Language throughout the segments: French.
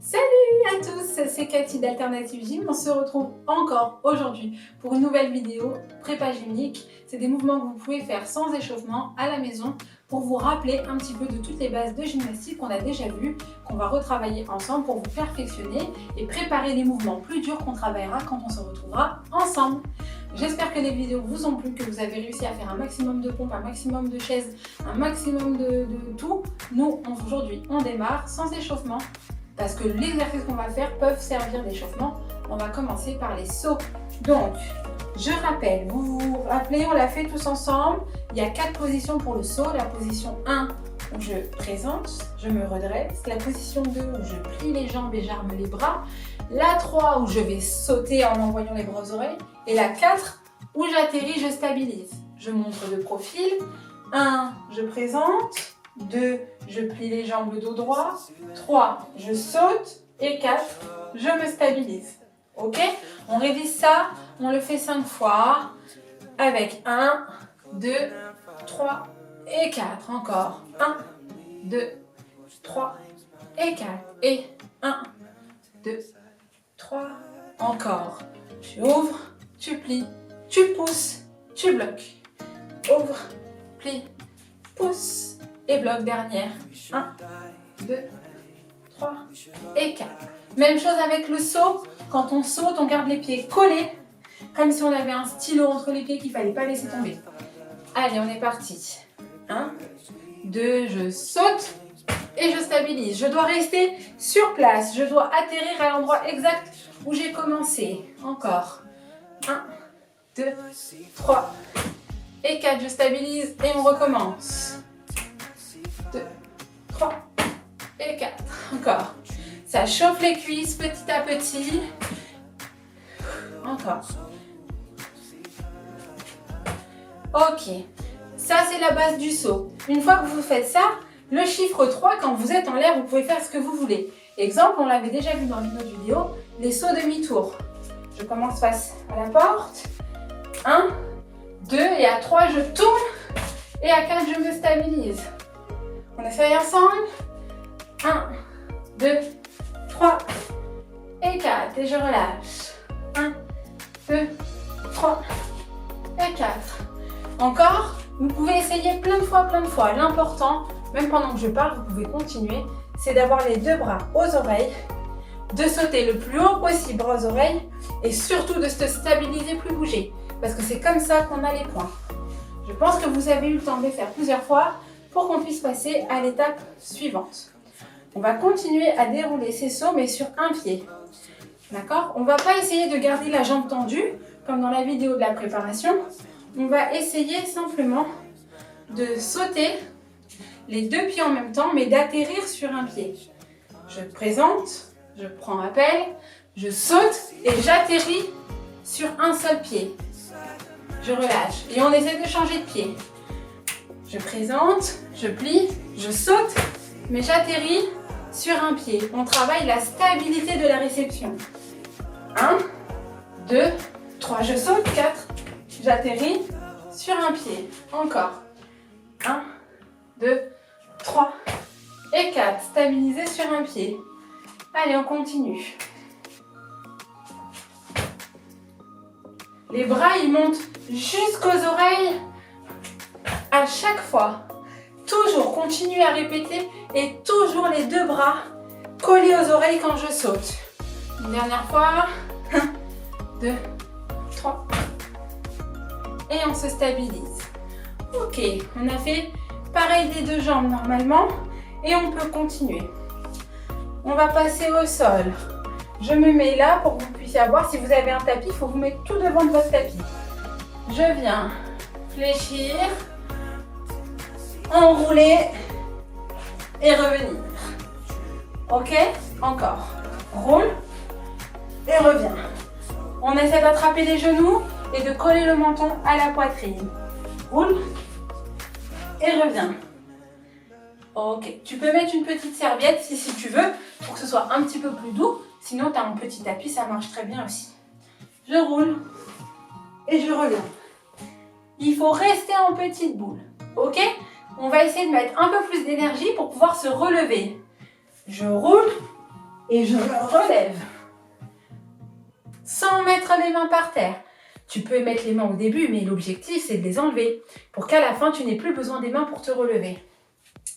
Salut à tous, c'est Cathy d'Alternative Gym. On se retrouve encore aujourd'hui pour une nouvelle vidéo prépa gymnique. C'est des mouvements que vous pouvez faire sans échauffement à la maison pour vous rappeler un petit peu de toutes les bases de gymnastique qu'on a déjà vues, qu'on va retravailler ensemble pour vous perfectionner et préparer les mouvements plus durs qu'on travaillera quand on se retrouvera ensemble. J'espère que les vidéos vous ont plu, que vous avez réussi à faire un maximum de pompes, un maximum de chaises, un maximum de tout. Nous, aujourd'hui, on démarre sans échauffement. Parce que les exercices qu'on va faire peuvent servir d'échauffement. On va commencer par les sauts. Donc, je rappelle, vous vous rappelez, on l'a fait tous ensemble. Il y a 4 positions pour le saut. La position 1 où je présente, je me redresse. La position 2 où je plie les jambes et j'arme les bras. La 3 où je vais sauter en envoyant les bras aux oreilles. Et la 4 où j'atterris, je stabilise. Je montre de profil. 1, je présente. 2, je plie les jambes le dos droit. 3, je saute. Et 4, je me stabilise. Ok? On révise ça, on le fait 5 fois. Avec 1, 2, 3 et 4. Encore. 1, 2, 3 et 4. Et 1, 2, 3. Encore. Tu ouvres, tu plies, tu pousses, tu bloques. Ouvre, plie, pousse. Et bloc dernière. 1, 2, 3 et 4. Même chose avec le saut. Quand on saute, on garde les pieds collés. Comme si on avait un stylo entre les pieds qu'il ne fallait pas laisser tomber. Allez, on est parti. 1, 2, je saute et je stabilise. Je dois rester sur place. Je dois atterrir à l'endroit exact où j'ai commencé. Encore. 1, 2, 3 et 4. Je stabilise et on recommence. 2, 3 et 4. Encore. Ça chauffe les cuisses petit à petit. Encore. Ok. Ça, c'est la base du saut. Une fois que vous faites ça, le chiffre 3, quand vous êtes en l'air, vous pouvez faire ce que vous voulez. Exemple, on l'avait déjà vu dans une autre vidéo, les sauts demi-tour. Je commence face à la porte. 1, 2 et à 3, je tourne. Et à 4, je me stabilise. On essaye ensemble. 1, 2, 3 et 4. Et je relâche. 1, 2, 3 et 4. Encore. Vous pouvez essayer plein de fois. L'important, même pendant que je parle, vous pouvez continuer, c'est d'avoir les deux bras aux oreilles, de sauter le plus haut possible bras aux oreilles et surtout de se stabiliser, plus bouger. Parce que c'est comme ça qu'on a les points. Je pense que vous avez eu le temps de les faire plusieurs fois pour qu'on puisse passer à l'étape suivante. On va continuer à dérouler ces sauts, mais sur un pied. D'accord? On ne va pas essayer de garder la jambe tendue, comme dans la vidéo de la préparation. On va essayer simplement de sauter les deux pieds en même temps, mais d'atterrir sur un pied. Je présente, je prends appel, je saute et j'atterris sur un seul pied. Je relâche et on essaie de changer de pied. Je présente, je plie, je saute, mais j'atterris sur un pied. On travaille la stabilité de la réception. 1, 2, 3, je saute, 4, j'atterris sur un pied. Encore. 1, 2, 3 et 4. Stabiliser sur un pied. Allez, on continue. Les bras, ils montent jusqu'aux oreilles à chaque fois. Toujours, continuez à répéter et toujours les deux bras collés aux oreilles quand je saute. Une dernière fois. 1, 2, 3. Et on se stabilise. Ok, on a fait pareil des deux jambes normalement et on peut continuer. On va passer au sol. Je me mets là pour que vous puissiez avoir, si vous avez un tapis, il faut vous mettre tout devant de votre tapis. Je viens fléchir, enrouler et revenir. Ok? Encore. Roule et reviens. On essaie d'attraper les genoux et de coller le menton à la poitrine. Roule et reviens. Ok, tu peux mettre une petite serviette si tu veux pour que ce soit un petit peu plus doux. Sinon, tu as un petit tapis, ça marche très bien aussi. Je roule et je reviens. Il faut rester en petite boule. Ok? On va essayer de mettre un peu plus d'énergie pour pouvoir se relever. Je roule et je me relève. Sans mettre les mains par terre. Tu peux mettre les mains au début, mais l'objectif, c'est de les enlever pour qu'à la fin, tu n'aies plus besoin des mains pour te relever.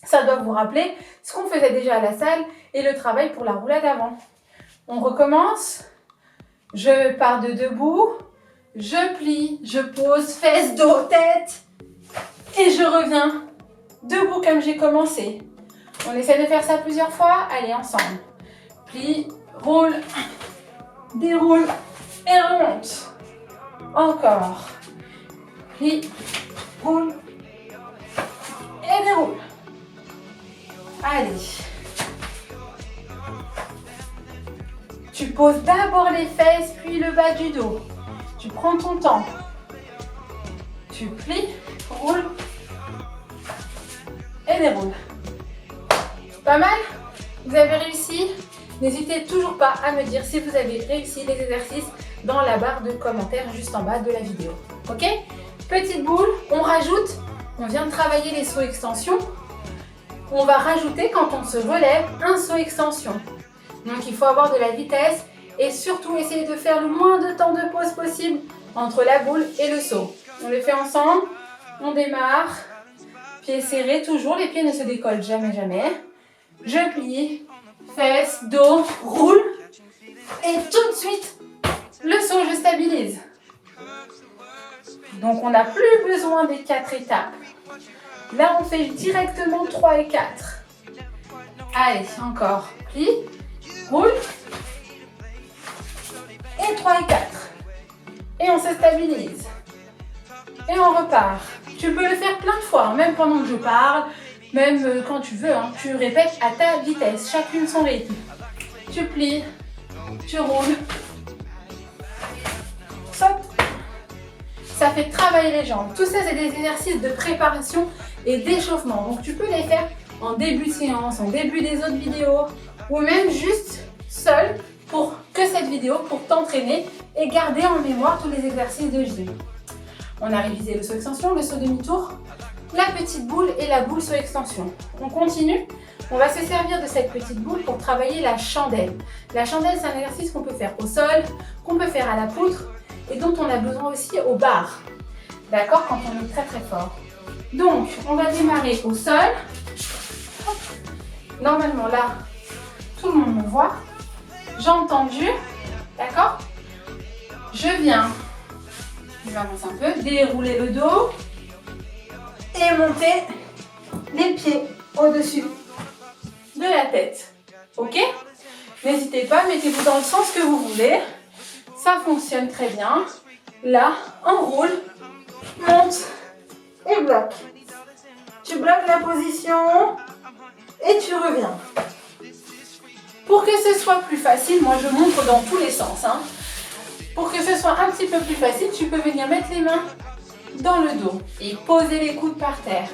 Ça doit vous rappeler ce qu'on faisait déjà à la salle et le travail pour la roulade avant. On recommence. Je pars de debout. Je plie, je pose, fesses, dos, tête. Et je reviens debout comme j'ai commencé. On essaie de faire ça plusieurs fois. Allez, ensemble. Plie, roule, déroule et remonte. Encore. Plie, roule et déroule. Allez. Tu poses d'abord les fesses, puis le bas du dos. Tu prends ton temps. Tu plies, roules et déroules. Pas mal? Vous avez réussi? N'hésitez toujours pas à me dire si vous avez réussi les exercices dans la barre de commentaires juste en bas de la vidéo. Ok? Petite boule, on rajoute. On vient de travailler les sauts extension. On va rajouter quand on se relève un saut extension. Donc il faut avoir de la vitesse et surtout essayer de faire le moins de temps de pause possible entre la boule et le saut. On le fait ensemble, on démarre, pieds serrés toujours, les pieds ne se décollent jamais, jamais. Je plie, fesses, dos, roule et tout de suite, le saut, je stabilise. Donc on n'a plus besoin des 4 étapes. Là, on fait directement 3 et 4. Allez, encore, plie. Roule. Et 3 et 4. Et on se stabilise. Et on repart. Tu peux le faire plein de fois, même pendant que je parle, même quand tu veux. Tu répètes à ta vitesse, chacune son rythme. Tu plies, tu roules, saute. Ça fait travailler les jambes. Tout ça, c'est des exercices de préparation et d'échauffement. Donc, tu peux les faire en début de séance, en début des autres vidéos, ou même juste seul pour que cette vidéo, pour t'entraîner et garder en mémoire tous les exercices de gym. On a révisé le saut extension, le saut demi-tour, la petite boule et la boule saut extension. On continue. On va se servir de cette petite boule pour travailler la chandelle. La chandelle, c'est un exercice qu'on peut faire au sol, qu'on peut faire à la poutre et dont on a besoin aussi au bar. D'accord? Quand on est très très fort. Donc, on va démarrer au sol. Normalement, là, tout le monde me voit. Jambes tendues. D'accord? Je viens, je vais avancer un peu, dérouler le dos et monter les pieds au-dessus de la tête. Ok? N'hésitez pas, mettez-vous dans le sens que vous voulez. Ça fonctionne très bien. Là, on roule, monte et bloque. Tu bloques la position et tu reviens. Pour que ce soit plus facile, moi je montre dans tous les sens. Pour que ce soit un petit peu plus facile, tu peux venir mettre les mains dans le dos et poser les coudes par terre.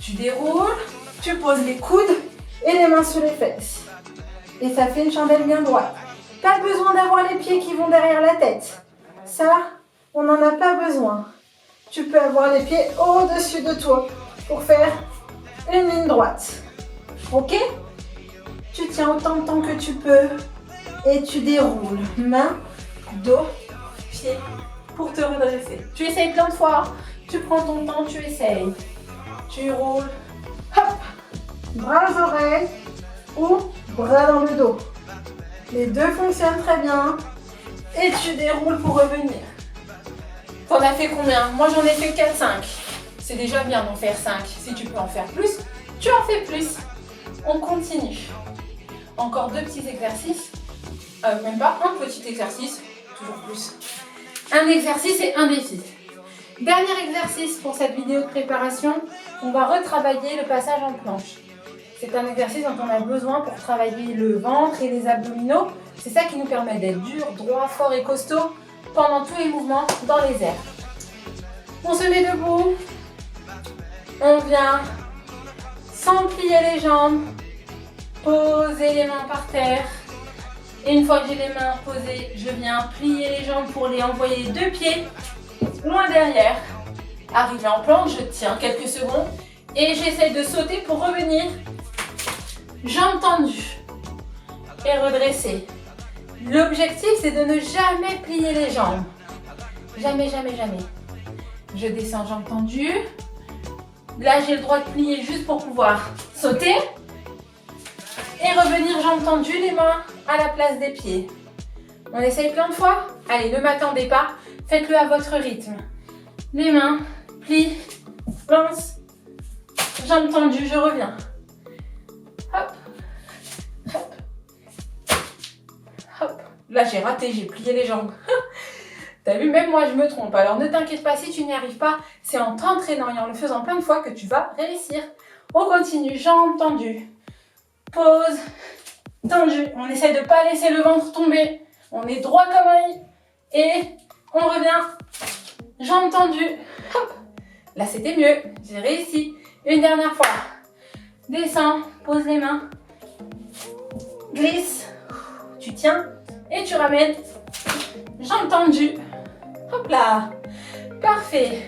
Tu déroules, tu poses les coudes et les mains sur les fesses. Et ça fait une chandelle bien droite. Pas besoin d'avoir les pieds qui vont derrière la tête. Ça, on n'en a pas besoin. Tu peux avoir les pieds au-dessus de toi pour faire une ligne droite. Ok? Tu tiens autant de temps que tu peux et tu déroules. Main, dos, pied pour te redresser. Tu essayes plein de fois. Tu prends ton temps, tu essayes. Tu roules. Hop! Bras aux oreilles ou bras dans le dos. Les deux fonctionnent très bien. Et tu déroules pour revenir. T'en as fait combien? Moi j'en ai fait 4-5. C'est déjà bien d'en faire 5. Si tu peux en faire plus, tu en fais plus. On continue. Encore 2 petits exercices. Même pas un petit exercice. Toujours plus. Un exercice et un défi. Dernier exercice pour cette vidéo de préparation. On va retravailler le passage en planche. C'est un exercice dont on a besoin pour travailler le ventre et les abdominaux. C'est ça qui nous permet d'être dur, droit, fort et costaud pendant tous les mouvements dans les airs. On se met debout. On vient sans plier les jambes. Poser les mains par terre. Et une fois que j'ai les mains posées, je viens plier les jambes pour les envoyer les 2 pieds loin derrière. Arrivé en planche, je tiens quelques secondes et j'essaie de sauter pour revenir. Jambes tendues. et redresser. L'objectif, c'est de ne jamais plier les jambes. Jamais, jamais, jamais. Je descends, jambes tendues. Là, j'ai le droit de plier juste pour pouvoir sauter. Et revenir jambes tendues, les mains à la place des pieds. On essaye plein de fois. Allez, ne m'attendez pas. Faites-le à votre rythme. Les mains, plie, lance, jambes tendues, je reviens. Hop, hop, hop. Là, j'ai raté, j'ai plié les jambes. T'as vu, même moi, je me trompe. Alors, ne t'inquiète pas si tu n'y arrives pas. C'est en t'entraînant et en le faisant plein de fois que tu vas réussir. On continue, jambes tendues. Pause, tendu. On essaie de ne pas laisser le ventre tomber. On est droit comme un i. Et on revient. Jambes tendues. Hop. Là, c'était mieux. J'ai réussi. Une dernière fois. Descends, pose les mains. Glisse. Tu tiens et tu ramènes. Jambes tendues. Hop là. Parfait.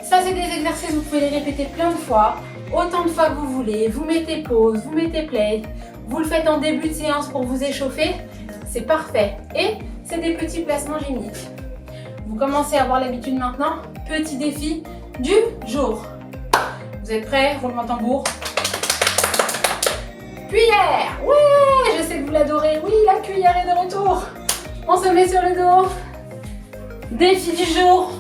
Ça, c'est des exercices, vous pouvez les répéter plein de fois. Autant de fois que vous voulez. Vous mettez pause, vous mettez play. Vous le faites en début de séance pour vous échauffer. C'est parfait. Et c'est des petits placements gymniques. Vous commencez à avoir l'habitude maintenant. Petit défi du jour. Vous êtes prêts? Roulement de tambour. Cuillère. Ouais, je sais que vous l'adorez. Oui, la cuillère est de retour. On se met sur le dos. Défi du jour.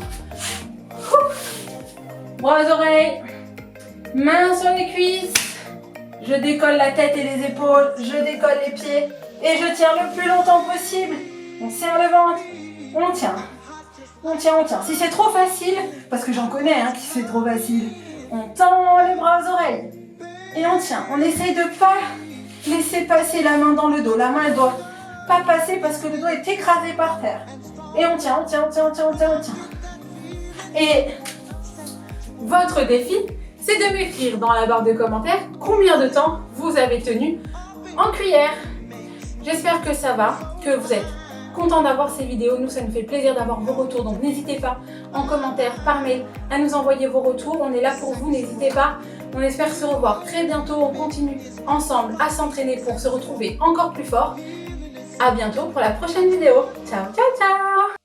Bras aux oreilles. Mains sur les cuisses. Je décolle la tête et les épaules. Je décolle les pieds. Et je tiens le plus longtemps possible. On serre le ventre. On tient. On tient, on tient. Si c'est trop facile, parce que j'en connais qui c'est trop facile, on tend les bras aux oreilles. Et on tient. On essaye de ne pas laisser passer la main dans le dos. La main, elle doit pas passer parce que le dos est écrasé par terre. Et on tient, on tient, on tient, on tient, on tient, on tient. Et votre défi, c'est de m'écrire dans la barre de commentaires combien de temps vous avez tenu en cuillère. J'espère que ça va, que vous êtes content d'avoir ces vidéos. Nous, ça nous fait plaisir d'avoir vos retours. Donc, n'hésitez pas en commentaire, par mail, à nous envoyer vos retours. On est là pour vous, n'hésitez pas. On espère se revoir très bientôt. On continue ensemble à s'entraîner pour se retrouver encore plus fort. À bientôt pour la prochaine vidéo. Ciao, ciao, ciao!